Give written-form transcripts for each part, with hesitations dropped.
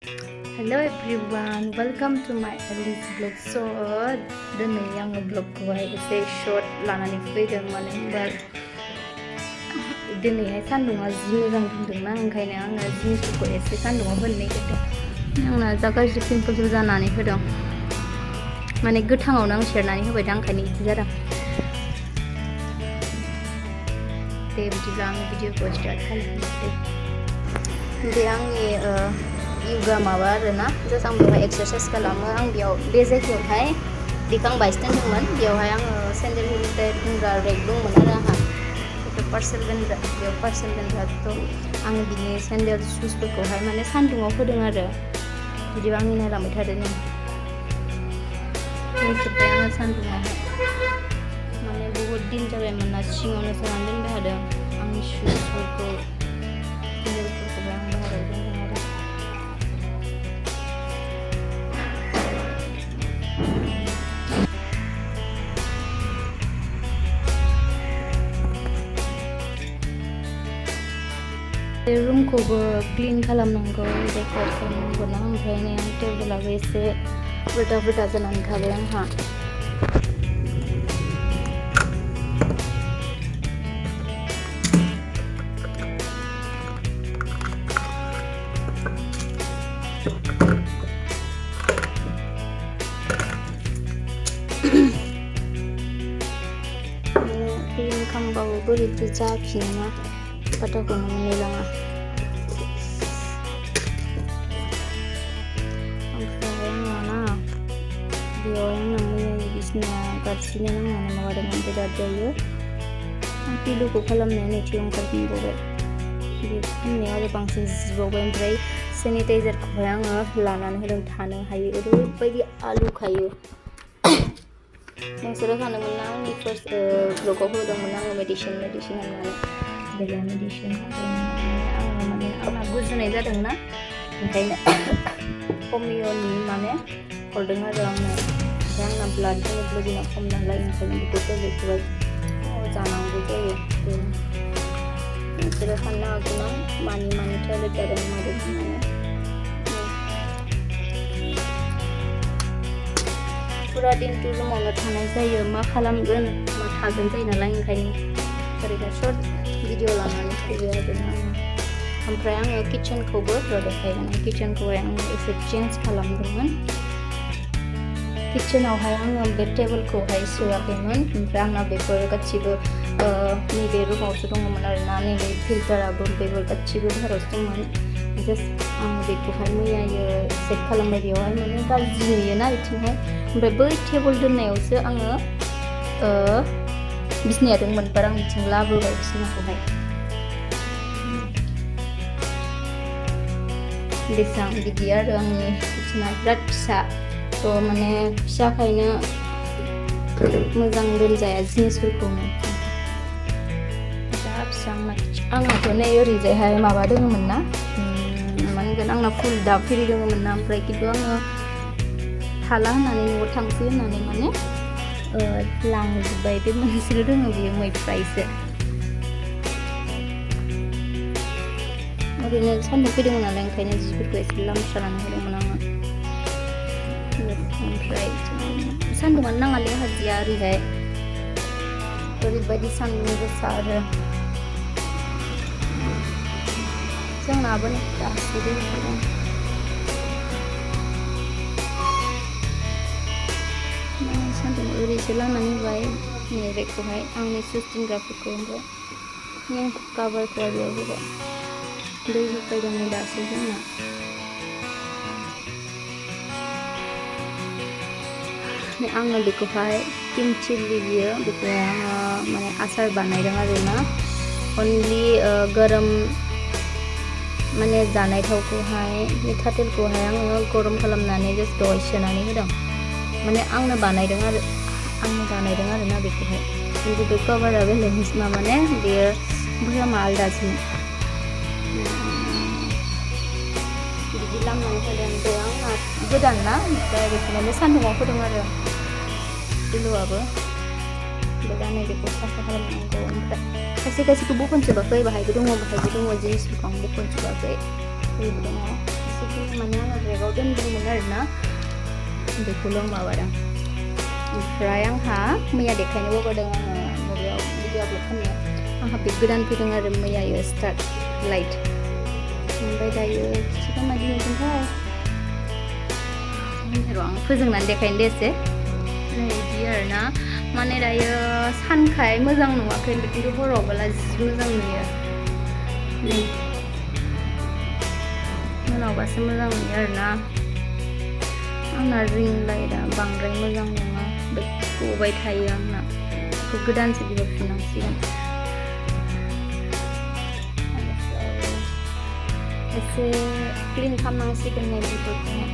Hello everyone, welcome to my Alice vlog. So, दिनै आङो vlogखौहाय एसे short लानानै फैदों मानो होनबा दिनैहाय सान्दुङा जि मोजां दुंदोंना ओंखायनो आङो जिनिसफोरखौ एसे सान्दुङाव होनो नागिरदों। आंना जा गाज्रि पिम्पल्स जानानै होदों। माने गोथाङावनो आं सेरनानै होबाय दा ओंखायनो इदि जादों। दे बिदिब्ला आं भिडिअखौ स्टार्ट खालामनोसै। बे आंनि योगा माबा आरोना जास्ट आं बेवहाय एक्सारसाइज खालामो आं बेयाव बे जायगायावहाय बेखौ आं बायस दोनदोंमोन बेवहाय आङो सेन्देल हिल दोनग्रा रेक दंमोन आरो आंहा पार्सेल दोनग्रा बेयाव पार्सेल दोनग्राथ' आङो बिनि सेन्देल शुजफोरखौहाय माने सान्दुङाव होदों आरो बिदिबा आंनि नायलांबाय थादों जोब्बाय आङो सान्दुङावहाय माने बहुद दिन जाबायमोन ना सिङावनो सोनानै दोनबाय थादों आंनि शुजफोरखौ सेन्देलफोरखौबो आं बाहेरायाव दोनदों आरो रुमखौबो क्लिन खालामनांगौ डेक'रेट खालामनांगौ ना ओमफ्राय नै आं टेबोलाबो एसे उल्टा जानानै थाबाय आंहा क्लिन खालामबाबो बोरैबा जाफिनो ना पाताखौनो मोनलायलाङा ओमफ्राय आंना ना बेयावहाय आंना मैया बिसिनाया गाज्रिनो नांनानै माबादोंमोन बिराद जायो आं पिलुखौ खालामनाया नैथियाव ओंखारफिनबावबाय बे खालामनायाव आरो बांसिन जिबावबाय ओमफ्राय सेनिटाइजारखौहाय आङो लानानै होदों थानो हायो ओरैबायदि आलुखायो नोंसोरो सानोमोन ना आंनि फार्स्ट ब्लगाव होदोंमोन आङो मेडिसिन होननानै बेलेग मेडिसिन आङो माने आंना गुजुनाय जादोंना ओंखायनो हमिय'नि माने हरदों आरो आंनो ओमफ्राय आंना ब्लाड हेमग्ल'बिना खम नालाय ओंखायनो बेखौ टेब्लेटखौहाय जानांगौ जायो नोंसोरो साननो हागौ ना मानि टेब्लेट जादों मादों होननानै फुरा दिनथु रुमावनो थानाय जायो मा खालामगोन मा थागोन जायो नालाय ओंखायनो ओरैनो शर्ट भिडिअ लानानै फैबाय आरोना आङो ओमफ्राय आङो किचेनखौबो देखायगोन किचेनखौहाय आङो एसे चेन्ज खालामदोंमोन किचेनावहाय आङो बे टेबोलखौहाय सोआखैमोन ओमफ्राय आंना बेफोर गासिबो नैबे रुमावसो दङमोन आरोना नैबे फिल्टाराबो बेफोर गासिबो बाहेरावसो दंमोन जास्ट आङो बेखौहाय मैयायो सेट खालामबाय बेयावहाय माने गाज्रि नुयोना बिथिंहाय ओमफ्राय बै टेबोल दोननायावसो आङो बिसिनाया दंमोन बार आं बिथिं लाबोबाय बिसिनाखौहाय बेसां बिदि आरो आंनि किचेना बिराद फिसा थ' माने फिसाखायनो मोजां दोनजाया जिनिसफोरखौनो जा फिसा आंनाथ' नै ओरैजायहाय माबा दङमोन ना मा होनगोन आंना फुल दाब फिरि दङमोन ना ओमफ्राय खिन्थु आङो थाला होननानै न'आव थांसै होननानै माने लांजोब्बाय बे मोनसेल' दङ बियो मैफ्रायसो ओरैनो सान्दुं फैदोंमोन नालाय ओंखायनो जिफोरखौ एसे लामस्रानानै होदोंमोन आङो ओमफ्राय सान्दुङानो नाङालै आंहा जिया ओरैहाय ओरैबायदि सान्दुं गोसा आरो जोंनाबो गासिबो फैदों सान्दुं ओरैसो लामनानै होबाय नैबेखौहाय आंनि सुस दोनग्राफोरखौ ओमफ्राय काभारखौ बेयाव होबाय दै होफैदों नै दासो जोंना आङो बेखौहाय किम चिल्ली बियो बेखौहाय आङो माने आसार बानायदों आरोना अनलि गरम माने जानाय थावखौहाय मिठातेलखौहाय आङो गरम खालामनानै जास्ट दहाय सोनानै होदों माने आंनो बानायदों आरोना बेखौहाय खिन्थु बे कभारा बेलेग माने बेयो भयामा आलदासो बिदि लामनानै होदों ओमफ्राय आंना गोदान ना ओमफ्राय बेखौनो सान्दुङाव होदों आरो पिलुआबो ओमफ्राय दा नैबेखौ साफा खालामनांगौ ओमफ्राय खायसेखौ बखनजोबाखै बाहायबो दङ जिनिसफोरखौ आं बखनजोबाखै ओरैबो दङ एसे सफैनाय माने आङो बेगाव दोनदोंमोन आरोना बेखौल' माबादों ओमफ्राय आंहा मैया देखायनो बावगारदों आङो माबायाव भिडिअ आपल'ड खालामनायाव आंहा बेग गोदान फैदों आरो मैयायो स्टार्ट लाइट ओमफ्राय दायो खिथिखौ मादि नुगोनथाय र' आं फोजोंनानै देखायनो दे एसे नै बिदि आरोना माने दायो सानखाय मोजां नुवाखै खिन्थु हरावबोला जि मोजां नुयो नै मोनावबासो मोजां नुयो आरोना आंना रिं लाइटआ बांद्राय मोजां नङा गबाय थायो आंना बेखौ गोदानसो बिहरफिननांसिगोन एसे क्लिन खालामनांसिगोन नै बेफोरखौहाय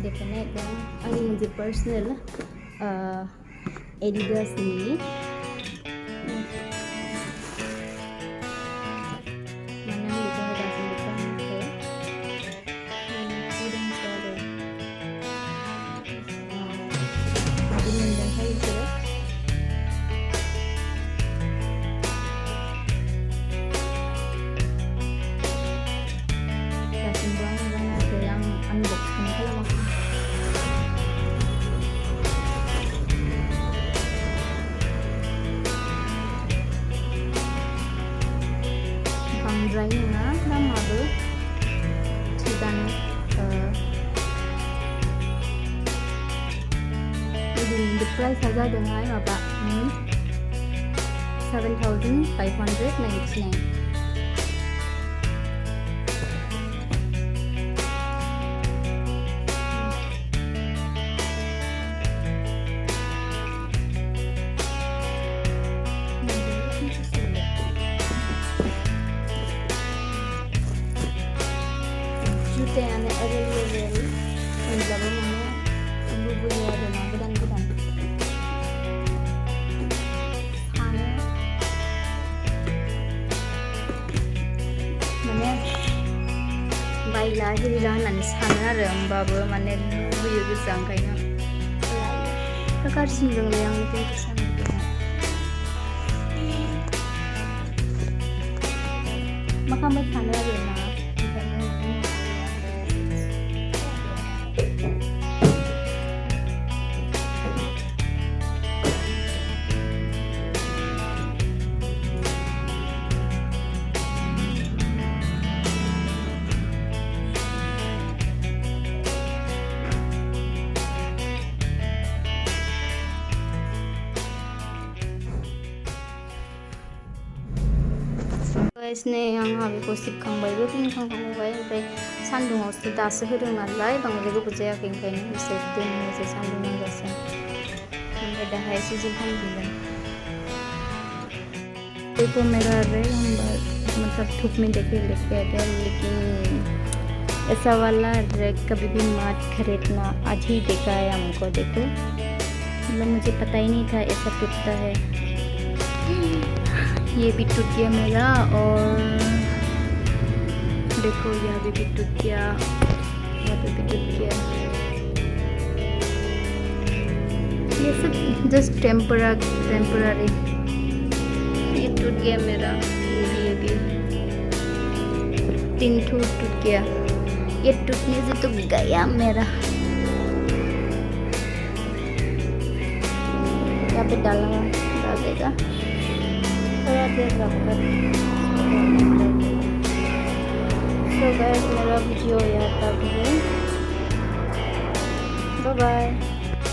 definite dan ini menjadi personal Adidas ini mana gitu ada sebutan itu dan saya ini dan saya itu unboxing kalau mau बांद्रायना दामाबो थिगानो बिदिनो प्राइसआ जादोंहाय माबा 7,599 jutaan available menjadi mana lubuknya dengan godan-godan mana baiklah hirilah nanti sana rembabu mana lubuknya besar kayaknya kakak sendiri yang itu kesana makan bersama rumah guys नै आंहा बेखौ सिबखांबायबो फिनखांबाय ओमफ्राय सान्दुङावसो दासो होदों नालाय बांद्राय गोबाव जायाखै ओंखायनो एसे दोननोसै सान्दुं नांजासिम ओमफ्राय दाहाय सुजिखांफिनगोन। देखो मेरा रेड नंबर मतलब धूप में देखे लेके आ गया, लेकिन ऐसा वाला रैक कभी भी मत खरीदना, आज ही देखा है हमको। देखो मतलब मुझे पता ही नहीं था ऐसा टूटता है। ये भी टूट गया मेरा, और देखो यहाँ भी टूट गया, यहाँ पे भी टूट गया। ये सब जस्ट टेम्पररी। ये टूट गया मेरा, ये भी 3 टूट गया। ये टूटने से तो गया मेरा। यहाँ पे डाल देगा, थोड़ा देर रखकर। तो गाइस मेरा वीडियो यहाँ तक है। बाय बाय।